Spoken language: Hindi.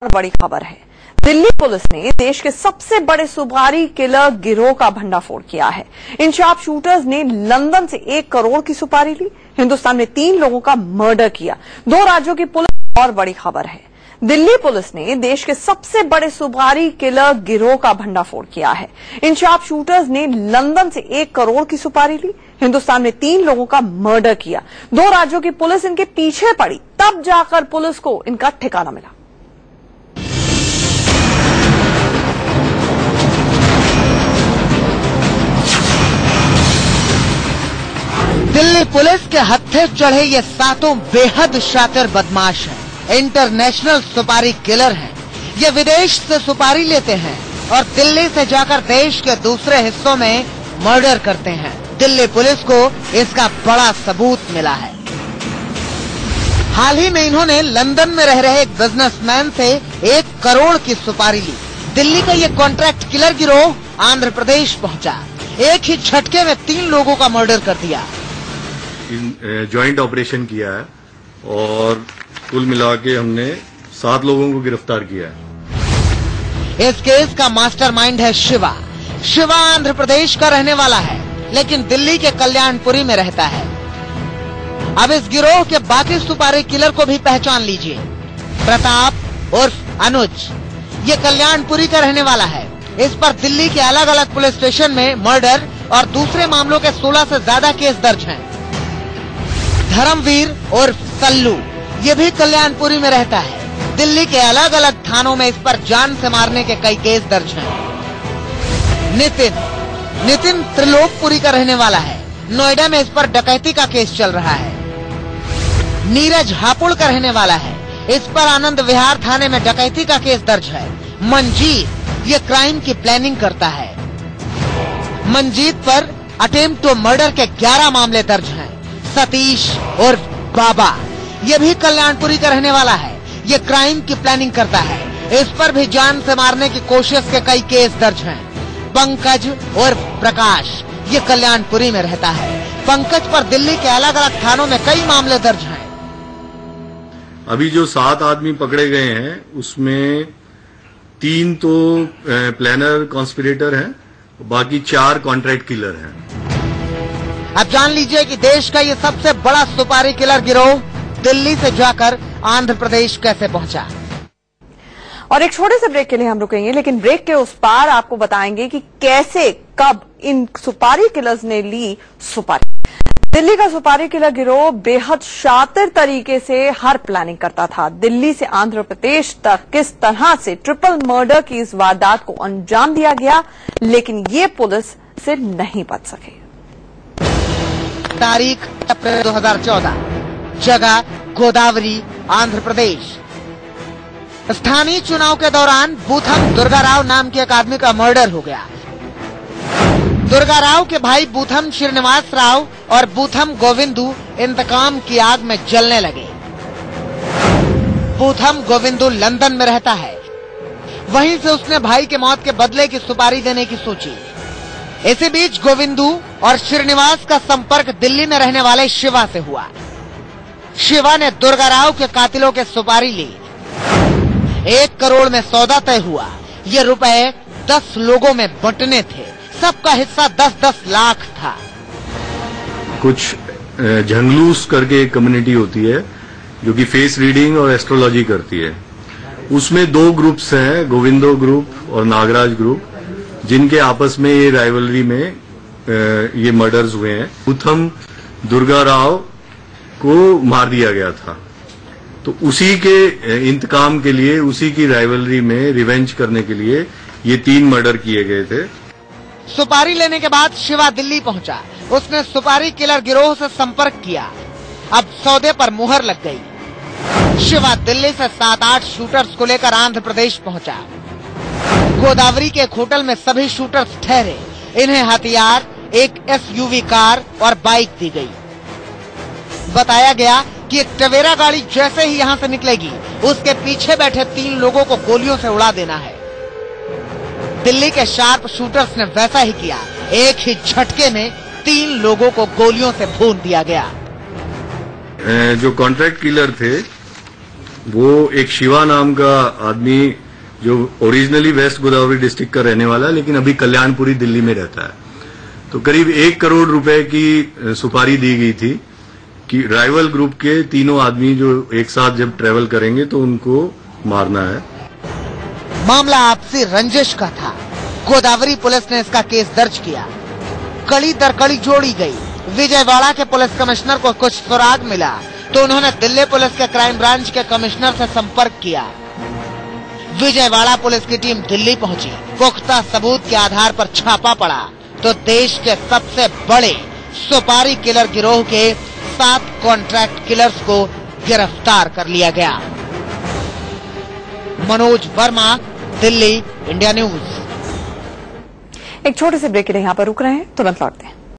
बड़ी खबर है। दिल्ली पुलिस ने देश के सबसे बड़े सुपारी किलर गिरोह का भंडाफोड़ किया है। इन शार्प शूटर्स ने लंदन से 1 करोड़ की सुपारी ली। हिंदुस्तान में 3 लोगों का मर्डर किया। 2 राज्यों की पुलिस। और बड़ी खबर है, दिल्ली पुलिस ने देश के सबसे बड़े सुपारी किलर गिरोह का भंडाफोड़ किया है। इन शार्प शूटर्स ने लंदन से 1 करोड़ की सुपारी ली। हिंदुस्तान में 3 लोगों का मर्डर किया। 2 राज्यों की पुलिस इनके पीछे पड़ी, तब जाकर पुलिस को इनका ठिकाना मिला। दिल्ली पुलिस के हत्थे चढ़े ये 7 बेहद शातिर बदमाश हैं। इंटरनेशनल सुपारी किलर हैं। ये विदेश से सुपारी लेते हैं और दिल्ली से जाकर देश के दूसरे हिस्सों में मर्डर करते हैं। दिल्ली पुलिस को इसका बड़ा सबूत मिला है। हाल ही में इन्होंने लंदन में रह रहे एक बिजनेसमैन से 1 करोड़ की सुपारी ली। दिल्ली का ये कॉन्ट्रैक्ट किलर गिरोह आंध्र प्रदेश पहुंचा। एक ही झटके में 3 लोगों का मर्डर कर दिया। जॉइंट ऑपरेशन किया है और कुल मिला के हमने 7 लोगों को गिरफ्तार किया है। इस केस का मास्टरमाइंड है शिवा। शिवा आंध्र प्रदेश का रहने वाला है, लेकिन दिल्ली के कल्याणपुरी में रहता है। अब इस गिरोह के बाकी सुपारी किलर को भी पहचान लीजिए। प्रताप उर्फ अनुज, ये कल्याणपुरी का रहने वाला है। इस पर दिल्ली के अलग अलग पुलिस स्टेशन में मर्डर और दूसरे मामलों के 16 से ज्यादा केस दर्ज हैं। धर्मवीर उर्फ सल्लू, ये भी कल्याणपुरी में रहता है। दिल्ली के अलग अलग थानों में इस पर जान से मारने के कई केस दर्ज हैं। नितिन त्रिलोकपुरी का रहने वाला है। नोएडा में इस पर डकैती का केस चल रहा है। नीरज हापुड़ का रहने वाला है। इस पर आनंद विहार थाने में डकैती का केस दर्ज है। मंजीत ये क्राइम की प्लानिंग करता है। मंजीत पर अटेम्प्ट टू मर्डर के 11 मामले दर्ज हैं। सतीश उर्फ बाबा, ये भी कल्याणपुरी का रहने वाला है। ये क्राइम की प्लानिंग करता है। इस पर भी जान से मारने की कोशिश के कई केस दर्ज हैं। पंकज उर्फ प्रकाश, ये कल्याणपुरी में रहता है। पंकज पर दिल्ली के अलग अलग थानों में कई मामले दर्ज हैं। अभी जो 7 आदमी पकड़े गए हैं उसमें 3 तो प्लानर कॉन्स्पिरेटर हैं, बाकी 4 कॉन्ट्रैक्ट किलर हैं। अब जान लीजिए कि देश का ये सबसे बड़ा सुपारी किलर गिरोह दिल्ली से जाकर आंध्र प्रदेश कैसे पहुंचा। और एक छोटे से ब्रेक के लिए हम रुकेंगे, लेकिन ब्रेक के उस पार आपको बताएंगे कि कैसे कब इन सुपारी किलर्स ने ली सुपारी। दिल्ली का सुपारी किलर गिरोह बेहद शातिर तरीके से हर प्लानिंग करता था। दिल्ली से आंध्र प्रदेश तक किस तरह से ट्रिपल मर्डर की इस वारदात को अंजाम दिया गया, लेकिन ये पुलिस से नहीं बच सके। तारीख अप्रैल 2014, जगह गोदावरी, आंध्र प्रदेश। स्थानीय चुनाव के दौरान बूथम दुर्गाराव नाम के एक आदमी का मर्डर हो गया। दुर्गाराव के भाई बूथम श्रीनिवास राव और बूथम गोविंदू इंतकाम की आग में जलने लगे। बूथम गोविंदू लंदन में रहता है। वहीं से उसने भाई के मौत के बदले की सुपारी देने की सोची। इसी बीच गोविंदू और श्रीनिवास का संपर्क दिल्ली में रहने वाले शिवा से हुआ। शिवा ने दुर्गाराव के कातिलों के सुपारी ली। 1 करोड़ में सौदा तय हुआ। ये रुपए 10 लोगों में बंटने थे। सबका हिस्सा 10-10 लाख था। कुछ झंगलूस करके एक कम्युनिटी होती है जो कि फेस रीडिंग और एस्ट्रोलॉजी करती है। उसमें 2 ग्रुप्स हैं, गोविंदो ग्रुप और नागराज ग्रुप, जिनके आपस में ये राइवलरी में ये मर्डर्स हुए हैं। बूथम दुर्गाराव को मार दिया गया था, तो उसी के इंतकाम के लिए, उसी की राइवलरी में रिवेंज करने के लिए ये 3 मर्डर किए गए थे। सुपारी लेने के बाद शिवा दिल्ली पहुंचा। उसने सुपारी किलर गिरोह से संपर्क किया। अब सौदे पर मुहर लग गई। शिवा दिल्ली से 7-8 शूटर्स को लेकर आंध्र प्रदेश पहुंचा। गोदावरी के एक होटल में सभी शूटर्स ठहरे। इन्हें हथियार, एक SUV कार और बाइक दी गई। बताया गया कि एक टवेरा गाड़ी जैसे ही यहां से निकलेगी, उसके पीछे बैठे 3 लोगों को गोलियों से उड़ा देना है। दिल्ली के शार्प शूटर्स ने वैसा ही किया। एक ही झटके में 3 लोगों को गोलियों से भून दिया गया। जो कॉन्ट्रैक्ट किलर थे वो एक शिवा नाम का आदमी जो ओरिजिनली वेस्ट गोदावरी डिस्ट्रिक्ट का रहने वाला है, लेकिन अभी कल्याणपुरी दिल्ली में रहता है। तो करीब 1 करोड़ रुपए की सुपारी दी गई थी कि राइवल ग्रुप के तीनों आदमी जो एक साथ जब ट्रेवल करेंगे तो उनको मारना है। मामला आपसी रंजिश का था। गोदावरी पुलिस ने इसका केस दर्ज किया। कड़ी दर कड़ी जोड़ी गई। विजयवाड़ा के पुलिस कमिश्नर को कुछ सुराग मिला तो उन्होंने दिल्ली पुलिस के क्राइम ब्रांच के कमिश्नर से संपर्क किया। विजयवाड़ा पुलिस की टीम दिल्ली पहुंची। पुख्ता सबूत के आधार पर छापा पड़ा तो देश के सबसे बड़े सुपारी किलर गिरोह के 7 कॉन्ट्रैक्ट किलर्स को गिरफ्तार कर लिया गया। Manoj Verma, Delhi, India news. एक छोटे से ब्रेक के लिए यहाँ पर रुक रहे हैं, तुरंत लौटते हैं।